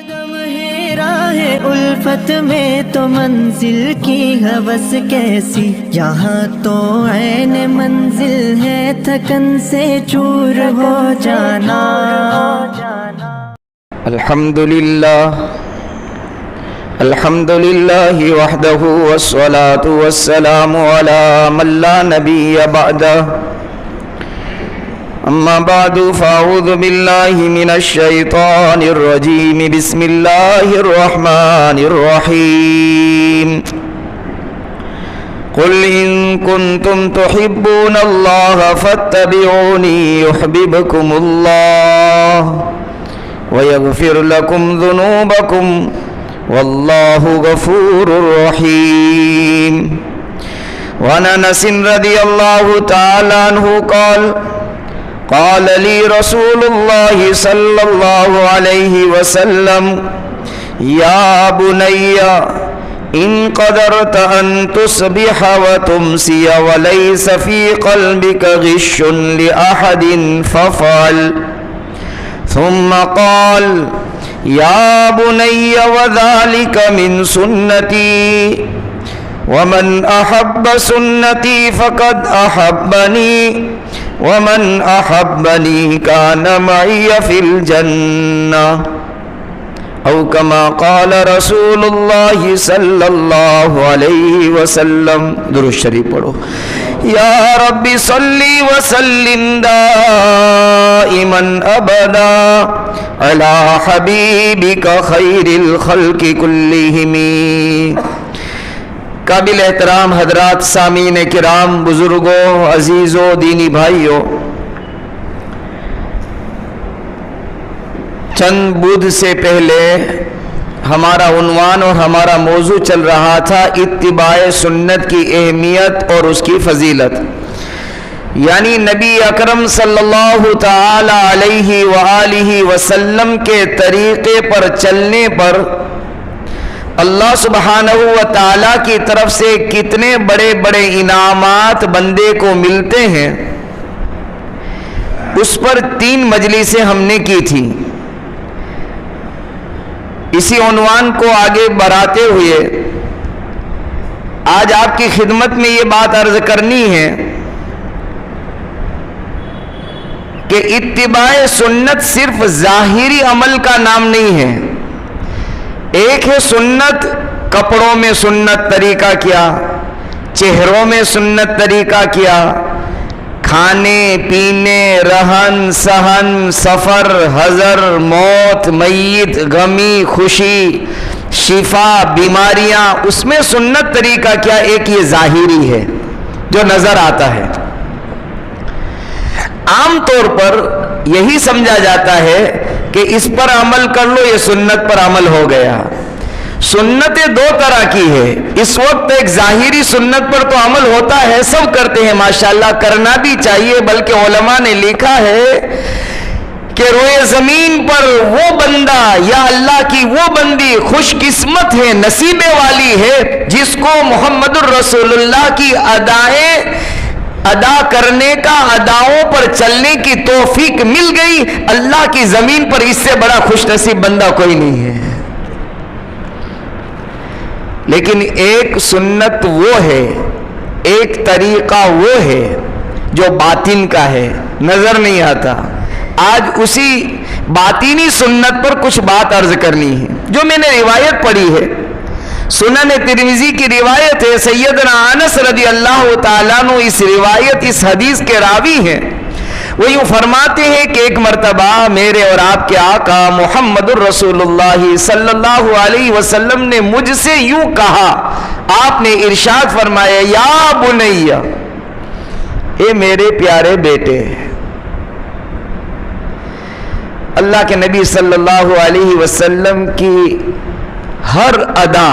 قدم ہے راہ الفت میں تو منزل کی ہوس کیسی، یہاں تو عین منزل ہے تھکن سے چور ہو جانا۔ الحمدللہ وحدہ والصلاة والسلام علی من لا نبی بعدہ، اما بعد فاعوذ باللہ من الشیطان الرجیم، بسم اللہ الرحمن الرحیم۔ قل ان کنتم تحبون اللہ فاتبعونی یحببکم اللہ ویغفر لکم ذنوبکم واللہ غفور رحیم۔ وعن انس رضی اللہ تعالی عنہ قال قال لي رسول الله صلى الله عليه وسلم يا بني إن قدرت أن تصبح وتمسي وليس في قلبك غش لأحد فافعل، ثم قال يا بني وذلك من سنتي ومن أحب سنتي فقد أحبني ومن أحبني كان معي في الجنة، أو كما قال رسول الله صلى الله عليه وسلم۔ درود شریف پڑھو۔ یا رب صل وسلم دائما أبدا على حبيبك خير الخلق كلهم۔ قابل احترام حضرات، سامعین کرام، بزرگوں، عزیزوں، دینی بھائیوں، چند بدھ سے پہلے ہمارا عنوان اور ہمارا موضوع چل رہا تھا اتباع سنت کی اہمیت اور اس کی فضیلت، یعنی نبی اکرم صلی اللہ تعالی علیہ وآلہ وسلم کے طریقے پر چلنے پر اللہ سبحانہ و تعالیٰ کی طرف سے کتنے بڑے بڑے انعامات بندے کو ملتے ہیں، اس پر 3 مجلسیں ہم نے کی تھی۔ اسی عنوان کو آگے بڑھاتے ہوئے آج آپ کی خدمت میں یہ بات عرض کرنی ہے کہ اتباع سنت صرف ظاہری عمل کا نام نہیں ہے۔ ایک ہے سنت، کپڑوں میں سنت طریقہ کیا، چہروں میں سنت طریقہ کیا، کھانے پینے، رہن سہن، سفر، حضر، موت، میت، غمی، خوشی، شفا، بیماریاں، اس میں سنت طریقہ کیا۔ ایک یہ ظاہری ہے جو نظر آتا ہے، عام طور پر یہی سمجھا جاتا ہے کہ اس پر عمل کر لو، یہ سنت پر عمل ہو گیا۔ سنت 2 طرح کی ہے۔ اس وقت ایک ظاہری سنت پر تو عمل ہوتا ہے، سب کرتے ہیں، ماشاءاللہ کرنا بھی چاہیے، بلکہ علماء نے لکھا ہے کہ روئے زمین پر وہ بندہ یا اللہ کی وہ بندی خوش قسمت ہے، نصیبے والی ہے جس کو محمد الرسول اللہ کی ادا کرنے کا، اداؤں پر چلنے کی توفیق مل گئی۔ اللہ کی زمین پر اس سے بڑا خوش نصیب بندہ کوئی نہیں ہے۔ لیکن ایک سنت وہ ہے، ایک طریقہ وہ ہے جو باطن کا ہے، نظر نہیں آتا۔ آج اسی باطنی سنت پر کچھ بات عرض کرنی ہے جو میں نے روایت پڑھی ہے۔ سنن ترمذی کی روایت ہے، سیدنا انس رضی اللہ تعالیٰ عنہ اس روایت، اس حدیث کے راوی ہیں۔ وہ یوں فرماتے ہیں کہ ایک مرتبہ میرے اور آپ کے آقا محمد الرسول اللہ صلی اللہ علیہ وسلم نے مجھ سے یوں کہا، آپ نے ارشاد فرمایا، یا بنی، اے میرے پیارے بیٹے۔ اللہ کے نبی صلی اللہ علیہ وسلم کی ہر ادا،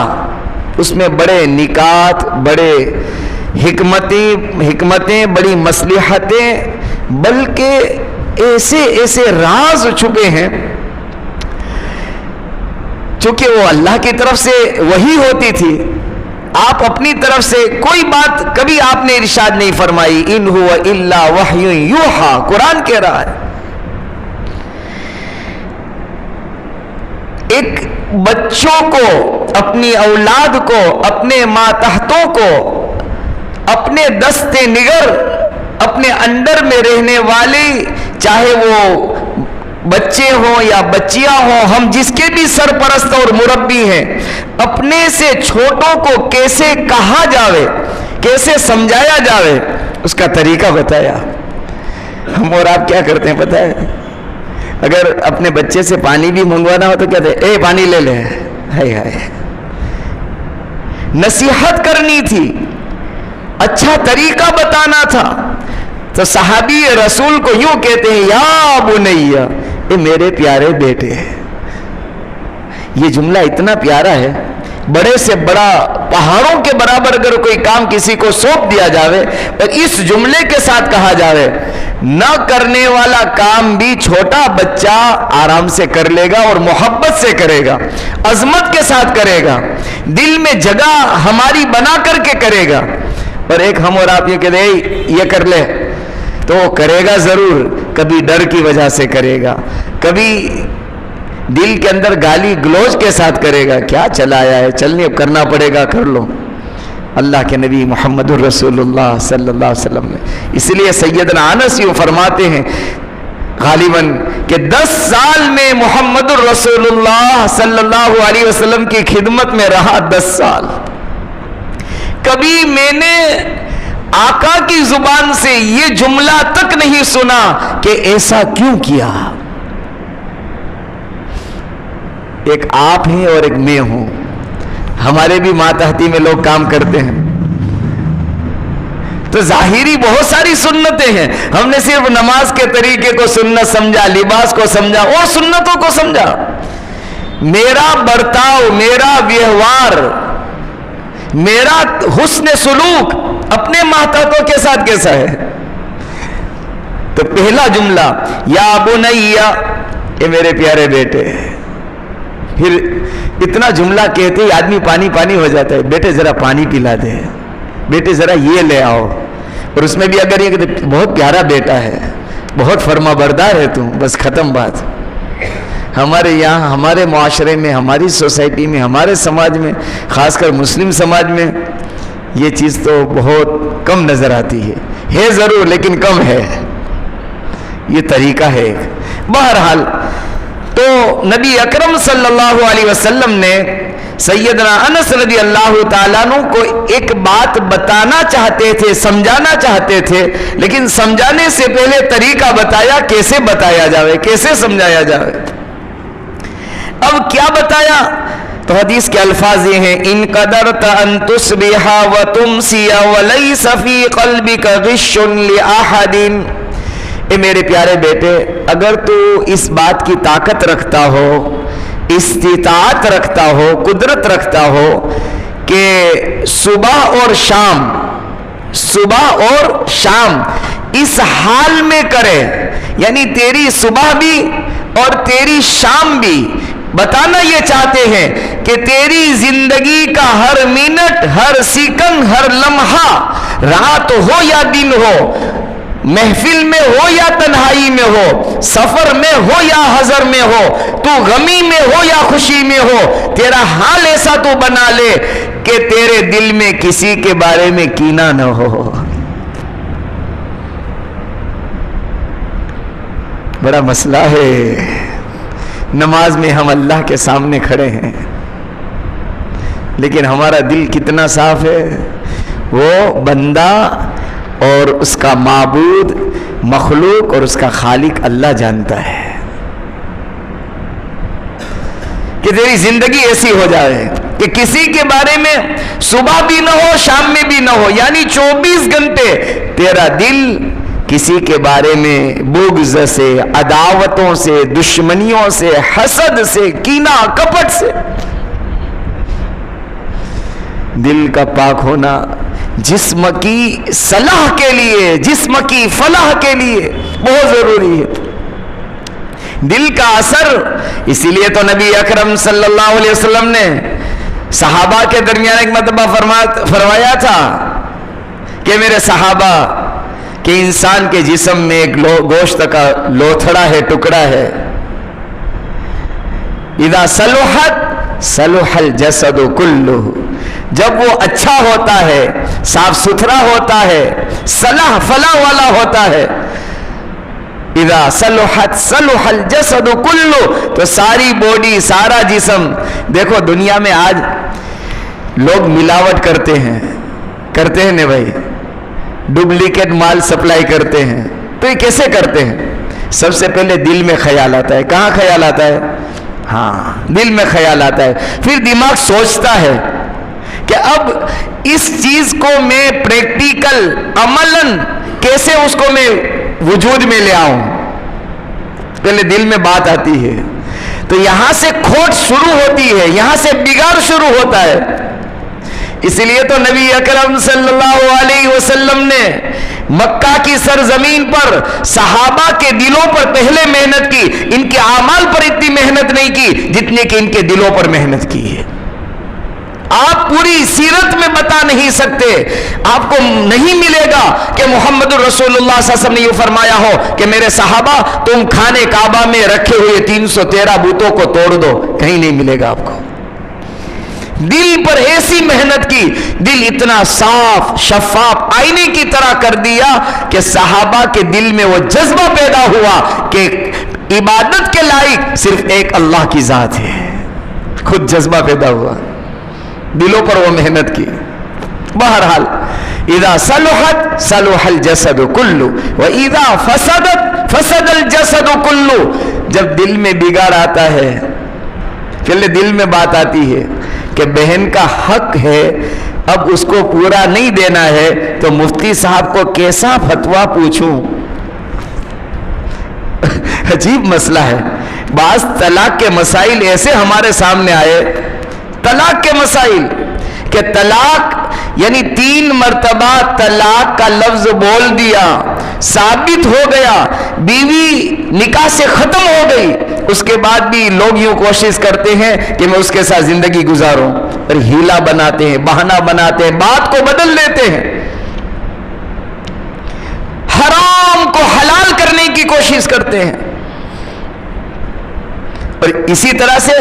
اس میں بڑے نکات، بڑے حکمتیں، بڑی مصلحتیں، بلکہ ایسے راز چھپے ہیں، چونکہ وہ اللہ کی طرف سے وحی ہوتی تھی، آپ اپنی طرف سے کوئی بات کبھی آپ نے ارشاد نہیں فرمائی۔ ان هو الا وحی یوحی، قرآن کہہ رہا ہے۔ ایک بچوں کو، اپنی اولاد کو، اپنے ماتحتوں کو، اپنے دست نگر، اپنے انڈر میں رہنے والے، چاہے وہ بچے ہوں یا بچیاں ہوں، ہم جس کے بھی سرپرست اور مربی ہیں، اپنے سے چھوٹوں کو کیسے کہا جاوے، کیسے سمجھایا جاوے، اس کا طریقہ بتایا۔ ہم اور آپ کیا کرتے ہیں پتہ ہے؟ اگر اپنے بچے سے پانی بھی منگوانا ہو تو کہتے ہیں اے پانی لے لے، ہائے ہائے۔ نصیحت کرنی تھی، اچھا طریقہ بتانا تھا، تو صحابی رسول کو یوں کہتے ہیں یا بنیا، اے میرے پیارے بیٹے۔ یہ جملہ اتنا پیارا ہے، بڑے سے بڑا پہاڑوں کے برابر اگر کوئی کام کسی کو سونپ دیا جاوے اور اس جملے کے ساتھ کہا جاوے، نہ کرنے والا کام بھی چھوٹا بچہ آرام سے کر لے گا اور محبت سے کرے گا، عظمت کے ساتھ کرے گا، دل میں جگہ ہماری بنا کر کے کرے گا۔ اور ایک ہم اور آپ یہ کہتے ہیں یہ کر لے، تو وہ کرے گا ضرور، کبھی ڈر کی وجہ سے کرے گا، کبھی دل کے اندر گالی گلوچ کے ساتھ کرے گا، کیا چلایا ہے، چلنے اب کرنا پڑے گا، کر لو۔ اللہ کے نبی محمد الرسول اللہ صلی اللہ علیہ وسلم نے، اس لیے سیدنا انس یوں فرماتے ہیں غالباً کہ 10 سال میں محمد الرسول اللہ صلی اللہ علیہ وسلم کی خدمت میں رہا، 10 سال، کبھی میں نے آقا کی زبان سے یہ جملہ تک نہیں سنا کہ ایسا کیوں کیا۔ ایک آپ ہیں اور ایک میں ہوں، ہمارے بھی ماتحتی میں لوگ کام کرتے ہیں، تو ظاہری بہت ساری سنتیں ہیں، ہم نے صرف نماز کے طریقے کو سنت سمجھا، لباس کو سمجھا اور سنتوں کو سمجھا۔ میرا برتاؤ، میرا ویوہار، میرا حسن سلوک اپنے ماتحتوں کے ساتھ کیسا ہے؟ تو پہلا جملہ یا بنیا، اے میرے پیارے بیٹے۔ پھر اتنا جملہ کہتے ہی آدمی پانی پانی ہو جاتا ہے، بیٹے ذرا پانی پلا دے، بیٹے ذرا یہ لے آؤ، اور اس میں بھی اگر یہ کہتے بہت پیارا بیٹا ہے، بہت فرما بردار ہے تو، بس ختم بات۔ ہمارے یہاں، ہمارے معاشرے میں، ہماری سوسائٹی میں، ہمارے سماج میں، خاص کر مسلم سماج میں یہ چیز تو بہت کم نظر آتی ہے ضرور لیکن کم ہے، یہ طریقہ ہے۔ بہرحال تو نبی اکرم صلی اللہ علیہ وسلم نے سیدنا انس رضی اللہ تعالیٰ عنہ کو ایک بات بتانا چاہتے تھے، سمجھانا چاہتے تھے، لیکن سمجھانے سے پہلے طریقہ بتایا، کیسے بتایا جاوے، کیسے سمجھایا جاوے۔ اب کیا بتایا؟ تو حدیث کے الفاظ یہ ہیں، ان قدرت ان تصبح وتمسی وليس في قلبك غش لاحد۔ اے میرے پیارے بیٹے، اگر تو اس بات کی طاقت رکھتا ہو، استطاعت رکھتا ہو، قدرت رکھتا ہو کہ صبح اور شام اس حال میں کرے، یعنی تیری صبح بھی اور تیری شام بھی، بتانا یہ چاہتے ہیں کہ تیری زندگی کا ہر منٹ، ہر سیکنڈ، ہر لمحہ، رات ہو یا دن ہو، محفل میں ہو یا تنہائی میں ہو، سفر میں ہو یا حضر میں ہو، تو غمی میں ہو یا خوشی میں ہو، تیرا حال ایسا تو بنا لے کہ تیرے دل میں کسی کے بارے میں کینہ نہ ہو۔ بڑا مسئلہ ہے، نماز میں ہم اللہ کے سامنے کھڑے ہیں لیکن ہمارا دل کتنا صاف ہے، وہ بندہ اور اس کا معبود، مخلوق اور اس کا خالق اللہ جانتا ہے۔ کہ تیری زندگی ایسی ہو جائے کہ کسی کے بارے میں صبح بھی نہ ہو، شام میں بھی نہ ہو، یعنی 24 گھنٹے تیرا دل کسی کے بارے میں بغض سے، عداوتوں سے، دشمنیوں سے، حسد سے، کینہ کپٹ سے، دل کا پاک ہونا جسم کی صلاح کے لیے، جسم کی فلاح کے لیے بہت ضروری ہے۔ دل کا اثر، اسی لیے تو نبی اکرم صلی اللہ علیہ وسلم نے صحابہ کے درمیان ایک مرتبہ فرمایا تھا کہ میرے صحابہ، کہ انسان کے جسم میں ایک گوشت کا لوتھڑا ہے، ٹکڑا ہے، اذا صلحت صلح الجسد کلہ، جب وہ اچھا ہوتا ہے، صاف ستھرا ہوتا ہے، صلاح فلاح والا ہوتا ہے، اذا صلحت صلح الجسد کلہ، تو ساری باڈی، سارا جسم. دیکھو دنیا میں آج لوگ ملاوٹ کرتے ہیں نا بھائی، ڈپلیکیٹ مال سپلائی کرتے ہیں. تو یہ کیسے کرتے ہیں؟ سب سے پہلے دل میں خیال آتا ہے. کہاں خیال آتا ہے؟ ہاں، دل میں خیال آتا ہے. پھر دماغ سوچتا ہے کہ اب اس چیز کو میں پریکٹیکل عملاً کیسے اس کو میں وجود میں لے آؤں. پہلے دل میں بات آتی ہے، تو یہاں سے کھوٹ شروع ہوتی ہے، یہاں سے بگاڑ شروع ہوتا ہے. اسی لیے تو نبی اکرم صلی اللہ علیہ وسلم نے مکہ کی سرزمین پر صحابہ کے دلوں پر پہلے محنت کی. ان کے اعمال پر اتنی محنت نہیں کی جتنے کہ ان کے دلوں پر محنت کی ہے. آپ پوری سیرت میں بتا نہیں سکتے، آپ کو نہیں ملے گا کہ محمد رسول اللہ صلی اللہ علیہ وسلم نے یہ فرمایا ہو کہ میرے صحابہ تم خانے کعبہ میں رکھے ہوئے 313 بتوں کو توڑ دو. کہیں نہیں ملے گا آپ کو. دل پر ایسی محنت کی، دل اتنا صاف شفاف آئینے کی طرح کر دیا کہ صحابہ کے دل میں وہ جذبہ پیدا ہوا کہ عبادت کے لائق صرف ایک اللہ کی ذات ہے. خود جذبہ پیدا ہوا، دلوں پر وہ محنت کی. بہرحال اذا صلحت صلح الجسد کلہ واذا فسدت فسد الجسد کلہ. جب دل میں بگاڑ آتا ہے، پہلے دل میں بات آتی ہے کہ بہن کا حق ہے، اب اس کو پورا نہیں دینا ہے، تو مفتی صاحب کو کیسا فتویٰ پوچھوں. عجیب مسئلہ ہے. بعض طلاق کے مسائل ایسے ہمارے سامنے آئے، طلاق کے مسائل کہ طلاق یعنی 3 مرتبہ طلاق کا لفظ بول دیا، ثابت ہو گیا، بیوی نکاح سے ختم ہو گئی، اس کے بعد بھی لوگ یوں کوشش کرتے ہیں کہ میں اس کے ساتھ زندگی گزاروں، اور ہیلا بناتے ہیں، بہانہ بناتے ہیں، بات کو بدل لیتے ہیں، حرام کو حلال کرنے کی کوشش کرتے ہیں. اور اسی طرح سے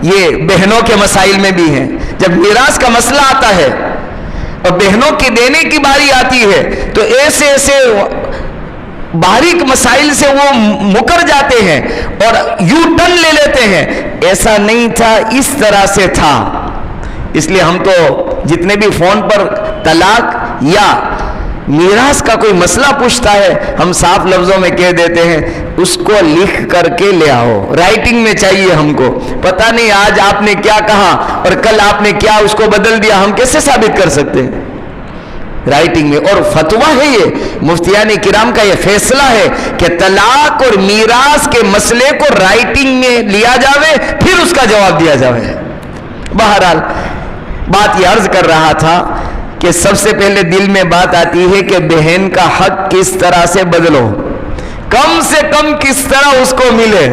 یہ بہنوں کے مسائل میں بھی ہیں. جب میراث کا مسئلہ آتا ہے اور بہنوں کے دینے کی باری آتی ہے تو ایسے باریک مسائل سے وہ مکر جاتے ہیں اور یو ٹرن لے لیتے ہیں. ایسا نہیں تھا، اس طرح سے تھا. اس لیے ہم تو جتنے بھی فون پر طلاق یا میراث کا کوئی مسئلہ پوچھتا ہے، ہم صاف لفظوں میں کہہ دیتے ہیں اس کو لکھ کر کے لے آؤ، رائٹنگ میں چاہیے ہم کو. پتہ نہیں آج آپ نے کیا کہا اور کل آپ نے کیا اس کو بدل دیا، ہم کیسے ثابت کر سکتے ہیں؟ رائٹنگ میں. اور فتویٰ ہے یہ مفتیان کرام کا، یہ فیصلہ ہے کہ طلاق اور میراث کے مسئلے کو رائٹنگ میں لیا جاوے، پھر اس کا جواب دیا جاوے. بہرحال بات یہ عرض کر رہا تھا کہ سب سے پہلے دل میں بات آتی ہے کہ بہن کا حق کس طرح سے بدلو، کم سے کم کس طرح اس کو ملے،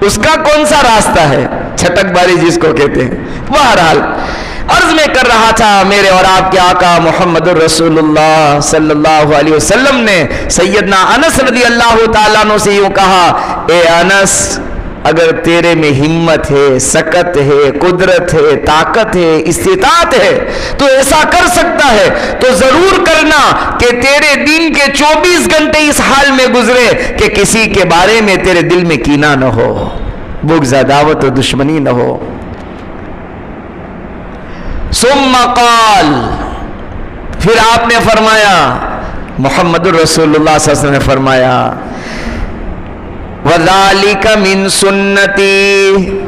اس کا کون سا راستہ ہے، چھٹک باری جس کو کہتے ہیں. بہرحال عرض میں کر رہا تھا، میرے اور آپ کے آقا محمد رسول اللہ صلی اللہ علیہ وسلم نے سیدنا انس رضی اللہ تعالیٰ عنہ سے یوں کہا، اے انس، اگر تیرے میں ہمت ہے، سکت ہے، قدرت ہے، طاقت ہے، استطاعت ہے، تو ایسا کر سکتا ہے تو ضرور کرنا کہ تیرے دن کے 24 گھنٹے اس حال میں گزرے کہ کسی کے بارے میں تیرے دل میں کینہ نہ ہو، بغض عداوت و دشمنی نہ ہو. ثم قال، پھر آپ نے فرمایا، محمد رسول اللہ صلی اللہ علیہ وسلم نے فرمایا، وَذَلِكَ مِن سُنَّتِي.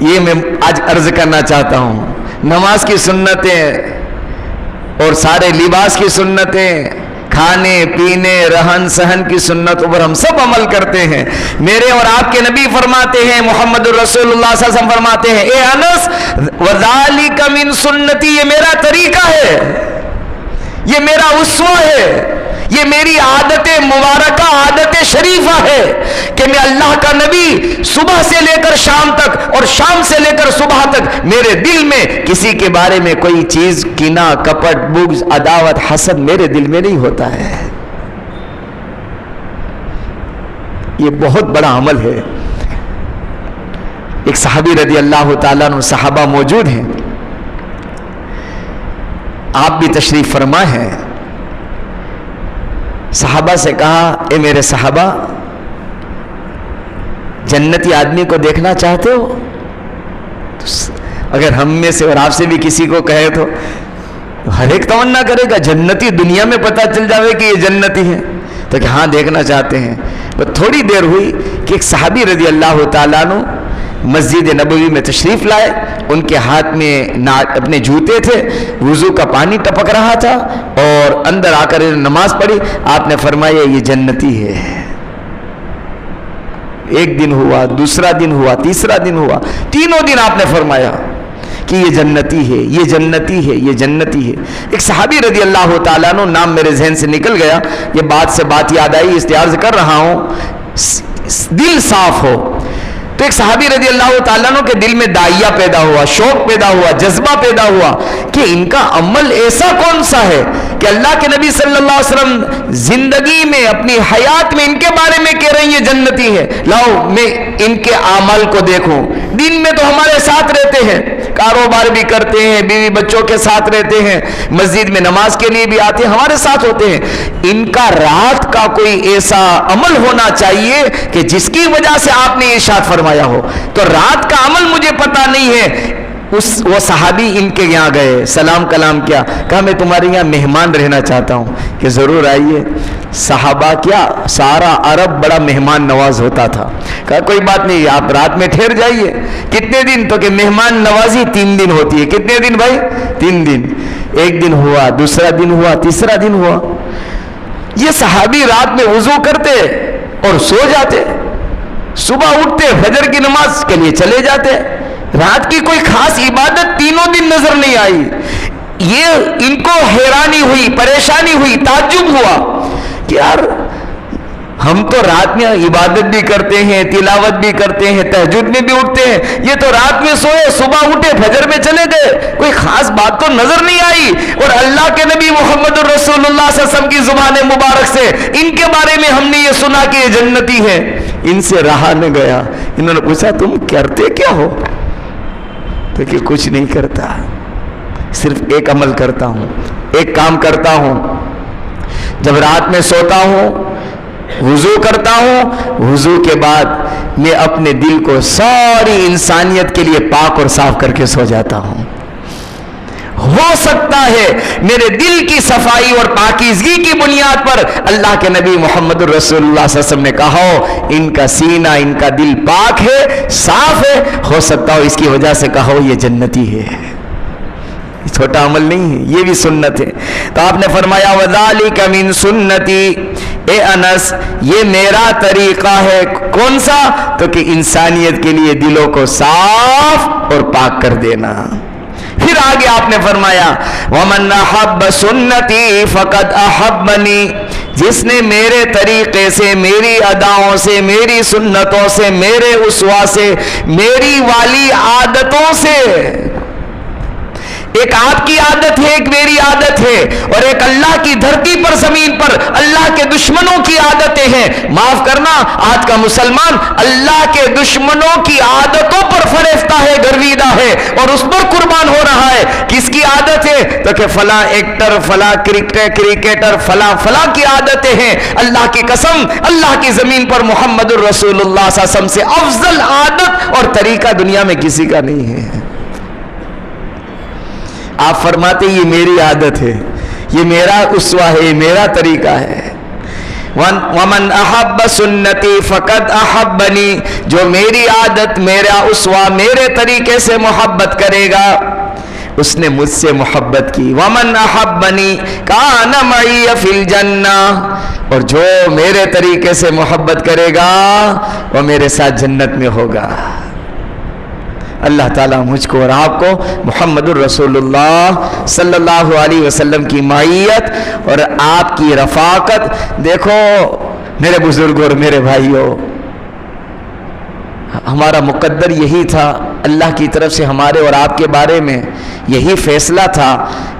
یہ میں آج عرض کرنا چاہتا ہوں، نماز کی سنتیں اور سارے لباس کی سنتیں، کھانے پینے رہن سہن کی سنتوں پر ہم سب عمل کرتے ہیں. میرے اور آپ کے نبی فرماتے ہیں، محمد رسول اللہ صلی اللہ علیہ وسلم فرماتے ہیں، اے انس، وَذَلِكَ مِن سُنَّتِي، یہ میرا طریقہ ہے، یہ میرا اسوہ ہے، یہ میری عادت مبارکہ، عادت شریفہ ہے کہ میں اللہ کا نبی صبح سے لے کر شام تک اور شام سے لے کر صبح تک میرے دل میں کسی کے بارے میں کوئی چیز کینہ، کپٹ، بغض، عداوت، حسد میرے دل میں نہیں ہوتا ہے. یہ بہت بڑا عمل ہے. ایک صحابی رضی اللہ تعالیٰ عنہ صحابہ موجود ہیں، آپ بھی تشریف فرما ہیں. صحابہ سے کہا اے میرے صحابہ، جنتی آدمی کو دیکھنا چاہتے ہو؟ اگر ہم میں سے اور آپ سے بھی کسی کو کہے تو ہر ایک تمنا کرے گا جنتی، دنیا میں پتہ چل جاوے کہ یہ جنتی ہے تو کہ ہاں دیکھنا چاہتے ہیں. تو تھوڑی دیر ہوئی کہ ایک صحابی رضی اللہ تعالیٰ عنہ مسجد نبوی میں تشریف لائے. ان کے ہاتھ میں اپنے جوتے تھے، وضو کا پانی ٹپک رہا تھا اور اندر آ کر نماز پڑھی. آپ نے فرمایا یہ جنتی ہے. ایک دن ہوا، دوسرا دن ہوا، تیسرا دن ہوا، تینوں دن آپ نے فرمایا کہ یہ جنتی ہے، یہ جنتی ہے، یہ جنتی ہے. ایک صحابی رضی اللہ تعالیٰ عنہ، نام میرے ذہن سے نکل گیا، یہ بات سے بات یاد آئی، اس لیے عرض کر رہا ہوں دل صاف ہو. تو ایک صحابی رضی اللہ تعالیٰ عنہ کے دل میں داعیہ پیدا ہوا، شوق پیدا ہوا، جذبہ پیدا ہوا کہ ان کا عمل ایسا کون سا ہے کہ اللہ کے نبی صلی اللہ علیہ وسلم زندگی میں اپنی حیات میں ان کے بارے میں کہہ رہے ہیں یہ جنتی ہے. لاؤ میں ان کے اعمال کو دیکھوں. دن میں تو ہمارے ساتھ رہتے ہیں، کاروبار بھی کرتے ہیں، بیوی بچوں کے ساتھ رہتے ہیں، مسجد میں نماز کے لیے بھی آتے ہیں، ہمارے ساتھ ہوتے ہیں. ان کا رات کا کوئی ایسا عمل ہونا چاہیے کہ جس کی وجہ سے آپ نے ارشاد فرمایا ہو. تو رات کا عمل مجھے پتا نہیں ہے. وہ صحابی ان کے یہاں گئے، سلام کلام کیا، کہا میں تمہارے یہاں مہمان رہنا چاہتا ہوں کہ ضرور آئیے. صحابہ کیا سارا عرب بڑا مہمان نواز ہوتا تھا. کہا کوئی بات نہیں، آپ رات میں ٹھہر جائیے. کتنے دن؟ تو کہ مہمان نوازی 3 دن ہوتی ہے. کتنے دن بھائی؟ 3 دن. ایک دن ہوا، دوسرا دن ہوا، تیسرا دن ہوا. یہ صحابی رات میں وضو کرتے اور سو جاتے، صبح اٹھتے فجر کی نماز کے لیے چلے جاتے. رات کی کوئی خاص عبادت تینوں دن نظر نہیں آئی. یہ ان کو حیرانی ہوئی، پریشانی ہوئی، تعجب ہوا کہ یار ہم تو رات میں عبادت بھی کرتے ہیں، تلاوت بھی کرتے ہیں، تہجد میں بھی اٹھتے ہیں، یہ تو رات میں سوئے، صبح اٹھے، فجر میں چلے گئے، کوئی خاص بات تو نظر نہیں آئی. اور اللہ کے نبی محمد رسول اللہ صلی اللہ علیہ وسلم کی زبان مبارک سے ان کے بارے میں ہم نے یہ سنا کہ یہ جنتی ہے. ان سے رہا نہ گیا. انہوں نے پوچھا تم کرتے کیا ہو؟ تو کہ کچھ نہیں کرتا، صرف ایک عمل کرتا ہوں، ایک کام کرتا ہوں. جب رات میں سوتا ہوں وضو کرتا ہوں، وضو کے بعد میں اپنے دل کو ساری انسانیت کے لیے پاک اور صاف کر کے سو جاتا ہوں. ہو سکتا ہے میرے دل کی صفائی اور پاکیزگی کی بنیاد پر اللہ کے نبی محمد رسول اللہ صلی اللہ علیہ وسلم نے کہا ہو ان کا سینہ، ان کا دل پاک ہے، صاف ہے، ہو سکتا ہو اس کی وجہ سے کہا ہو یہ جنتی ہے. چھوٹا عمل نہیں ہے، یہ بھی سنت ہے. تو آپ نے فرمایا وَذَلِكَ مِن سُنَّتِي، اے انس یہ میرا طریقہ ہے. کون سا؟ تو کہ انسانیت کے لیے دلوں کو صاف اور پاک کر دینا. پھر آگے آپ نے فرمایا وَمَنْ أَحَبَّ سُنَّتِي فَقَدْ أَحَبَّنِي، جس نے میرے طریقے سے، میری اداؤں سے، میری سنتوں سے، میرے اسوا سے، میری والی عادتوں سے، ایک آپ کی عادت ہے، ایک میری عادت ہے، اور ایک اللہ کی دھرتی پر زمین پر اللہ کے دشمنوں کی عادتیں ہیں. معاف کرنا، آج کا مسلمان اللہ کے دشمنوں کی عادتوں پر فریفتہ ہے، گرویدہ ہے اور اس پر قربان ہو رہا ہے. کس کی عادت ہے؟ تو کہ فلاں ایکٹر، فلاں کرکٹر، فلاں کی عادتیں ہیں. اللہ کی قسم، اللہ کی زمین پر محمد الرسول اللہ صلی اللہ علیہ وسلم سے افضل عادت اور طریقہ دنیا میں کسی کا نہیں ہے. آپ فرماتے یہ میری عادت ہے، یہ میرا اسوہ ہے، یہ میرا طریقہ ہے. وَمَنْ أَحَبَّ سُنَّتِي فَقَدْ أَحَبَّنِي، جو میری عادت، میرا اسوہ، میرے طریقے سے محبت کرے گا اس نے مجھ سے محبت کی. وَمَنْ أَحَبَّنِي كَانَ مَعِيَ فِي الْجَنَّةِ، اور جو میرے طریقے سے محبت کرے گا وہ میرے ساتھ جنت میں ہوگا. اللہ تعالیٰ مجھ کو اور آپ کو محمد الرسول اللہ صلی اللہ علیہ وسلم کی معیت اور آپ کی رفاقت. دیکھو میرے بزرگوں اور میرے بھائیوں، ہمارا مقدر یہی تھا اللہ کی طرف سے ہمارے اور آپ کے بارے میں یہی فیصلہ تھا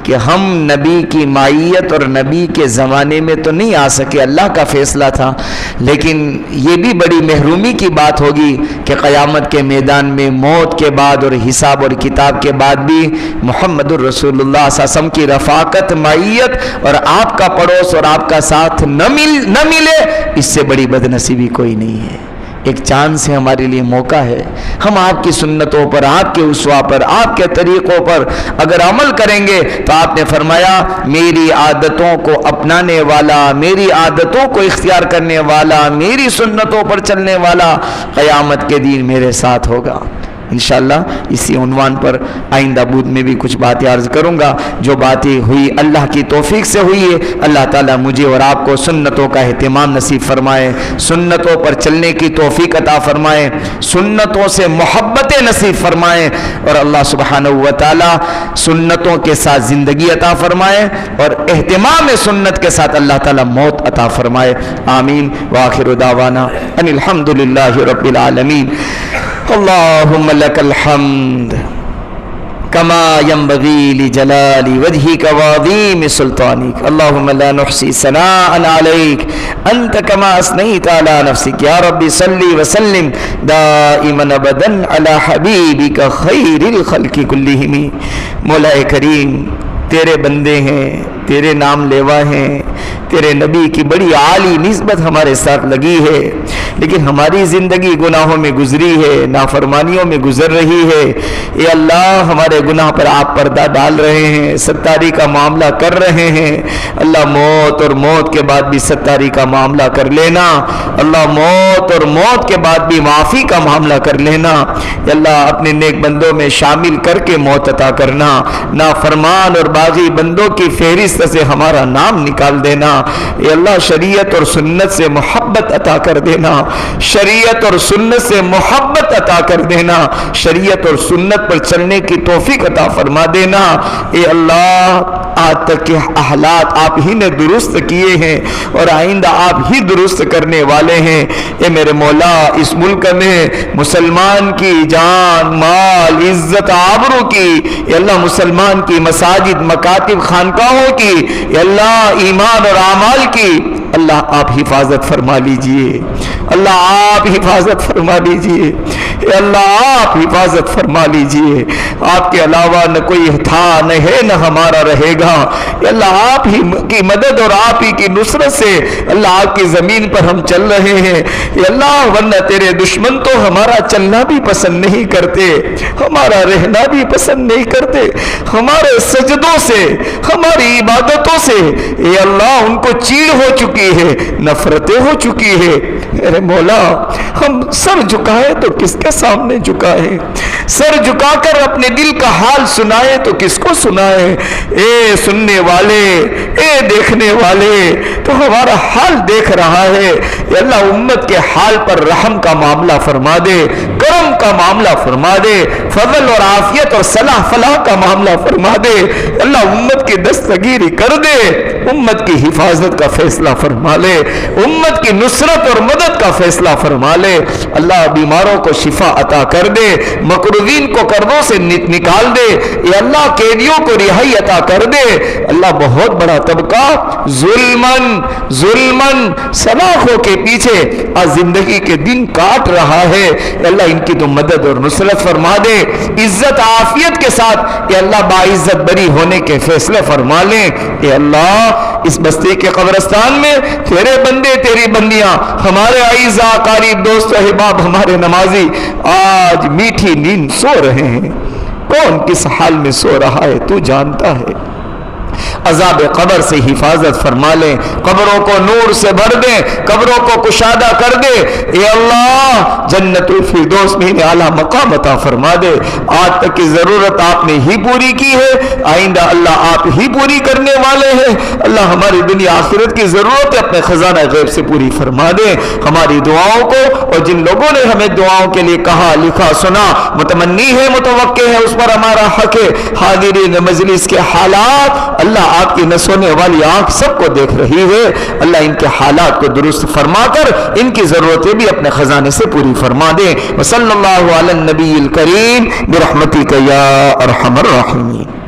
کہ ہم نبی کی معیت اور نبی کے زمانے میں تو نہیں آ سکے، اللہ کا فیصلہ تھا، لیکن یہ بھی بڑی محرومی کی بات ہوگی کہ قیامت کے میدان میں موت کے بعد اور حساب اور کتاب کے بعد بھی محمد الرسول اللہ صلی اللہ علیہ وسلم کی رفاقت، معیت اور آپ کا پڑوس اور آپ کا ساتھ نہ ملے، اس سے بڑی بدنصیبی کوئی نہیں ہے۔ ایک چاند سے ہمارے لیے موقع ہے، ہم آپ کی سنتوں پر، آپ کے اسوا پر، آپ کے طریقوں پر اگر عمل کریں گے تو آپ نے فرمایا میری عادتوں کو اپنانے والا، میری عادتوں کو اختیار کرنے والا، میری سنتوں پر چلنے والا قیامت کے دن میرے ساتھ ہوگا۔ انشاءاللہ اسی عنوان پر آئندہ بدھ میں بھی کچھ باتیں عرض کروں گا۔ جو باتیں ہوئی اللہ کی توفیق سے ہوئی ہے، اللہ تعالیٰ مجھے اور آپ کو سنتوں کا اہتمام نصیب فرمائے، سنتوں پر چلنے کی توفیق عطا فرمائے، سنتوں سے محبت نصیب فرمائے، اور اللہ سبحانہ و تعالیٰ سنتوں کے ساتھ زندگی عطا فرمائے اور اہتمام سنت کے ساتھ اللہ تعالیٰ موت عطا فرمائے۔ آمین۔ وآخر دعوانا ان الحمدللہ رب العالمین۔ اللہم لک الحمد کما ينبغي لجلال وجهك وعظیم سلطانك، اللہم لا نحصی ثناء علیک انت کما اثنیت علی نفسک، یا رب صلی وسلم دائما ابدا علی حبیبک خیر الخلق کلہم۔ مولا کریم تیرے بندے ہیں، تیرے نام لیوا ہیں، تیرے نبی کی بڑی عالی نسبت ہمارے ساتھ لگی ہے، لیکن ہماری زندگی گناہوں میں گزری ہے، نافرمانیوں میں گزر رہی ہے۔ اے اللہ ہمارے گناہ پر آپ پردہ ڈال رہے ہیں، ستاری کا معاملہ کر رہے ہیں۔ اللہ موت اور موت کے بعد بھی ستاری کا معاملہ کر لینا، اللہ موت اور موت کے بعد بھی معافی کا معاملہ کر لینا۔ اے اللہ اپنے نیک بندوں میں شامل کر کے موت عطا کرنا، نافرمان اور باغی بندوں کی فہرست سے ہمارا نام نکال دینا۔ اے اللہ شریعت اور سنت سے محبت عطا کر دینا، شریعت اور سنت سے محبت عطا کر دینا، شریعت اور سنت پر چلنے کی توفیق عطا فرما دینا۔ اے اللہ آج تک کے حالات آپ ہی نے درست کیے ہیں اور آئندہ آپ ہی درست کرنے والے ہیں۔ اے میرے مولا اس ملک میں مسلمان کی جان، مال، عزت، آبرو کی، اے اللہ مسلمان کی مساجد، مکاتب، خانقاہوں کی، اے اللہ ایمان اور اعمال کی اللہ آپ حفاظت فرما لیجئے، اللہ آپ حفاظت فرما لیجئے، اے اللہ آپ حفاظت فرما لیجئے۔ آپ کے علاوہ نہ کوئی تھا، نہ ہے، نہ ہمارا رہے گا۔ اے اللہ آپ ہی کی مدد اور آپ ہی کی نصرت سے اللہ آپ کی زمین پر ہم چل رہے ہیں۔ اے اللہ ورنہ تیرے دشمن تو ہمارا چلنا بھی پسند نہیں کرتے، ہمارا رہنا بھی پسند نہیں کرتے، ہمارے سجدوں سے، ہماری عبادتوں سے اے اللہ ان کو چیڑ ہو چکی ہے، نفرتیں ہو چکی ہے۔ اے مولا ہم سر جھکائے تو کس کے سامنے جھکائے؟ سر جھکا کر اپنے دل کا حال سنائے تو کس کو سنائے؟ اے سننے والے، اے دیکھنے والے، تو ہمارا حال دیکھ رہا ہے۔ اے اللہ امت کے حال پر رحم کا معاملہ فرما دے، کرم کا معاملہ فرما دے، فضل اور عافیت اور صلاح فلاح کا معاملہ فرما دے۔ اللہ امت کی دستگیری کر دے، امت کی حفاظت کا فیصلہ فرما لے، امت کی نصرت اور مدد کا فیصلہ فرما لے۔ اللہ بیماروں کو شفا عطا کر دے، مقروضین کو قرضوں سے نکال دے، اے اللہ قیدیوں کو رہائی عطا کر دے۔ اللہ بہت بڑا طبقہ ظلمن سلاخوں کے پیچھے آج زندگی کے دن کاٹ رہا ہے، اے اللہ ان کی تو مدد اور نصرت فرما دے، عزت عافیت کے ساتھ اے اللہ باعزت بری ہونے کے فیصلے فرما لیں۔ اے اللہ اس بستی کے قبرستان میں تیرے بندے، تیری بندیاں، ہمارے اعزاء، قریب، دوست، احباب، ہمارے نمازی آج میٹھی نیند سو رہے ہیں۔ کون کس حال میں سو رہا ہے تو جانتا ہے۔ عذاب قبر سے حفاظت فرما لیں، قبروں کو نور سے بھر دیں، قبروں کو کشادہ کر دے۔ اے اللہ جنت الفردوس میں انہیں اعلیٰ مقام عطا فرما دے۔ آج تک کی ضرورت آپ نے ہی پوری کی ہے، آئندہ اللہ آپ ہی پوری کرنے والے ہیں۔ اللہ ہماری دنیا آخرت کی ضرورت اپنے خزانہ غیب سے پوری فرما دے۔ ہماری دعاؤں کو اور جن لوگوں نے ہمیں دعاؤں کے لیے کہا، لکھا، سنا، متمنی ہے، متوقع ہے، اس پر ہمارا حق ہے۔ حاضرین مجلس کے حالات اللہ آپ کی نہ سونے والی آنکھ سب کو دیکھ رہی ہے. اللہ ان کے حالات کو درست فرما کر ان کی ضرورتیں بھی اپنے خزانے سے پوری فرما دے. وصلی اللہ علی النبی الکریم برحمتک یا ارحم الراحمین.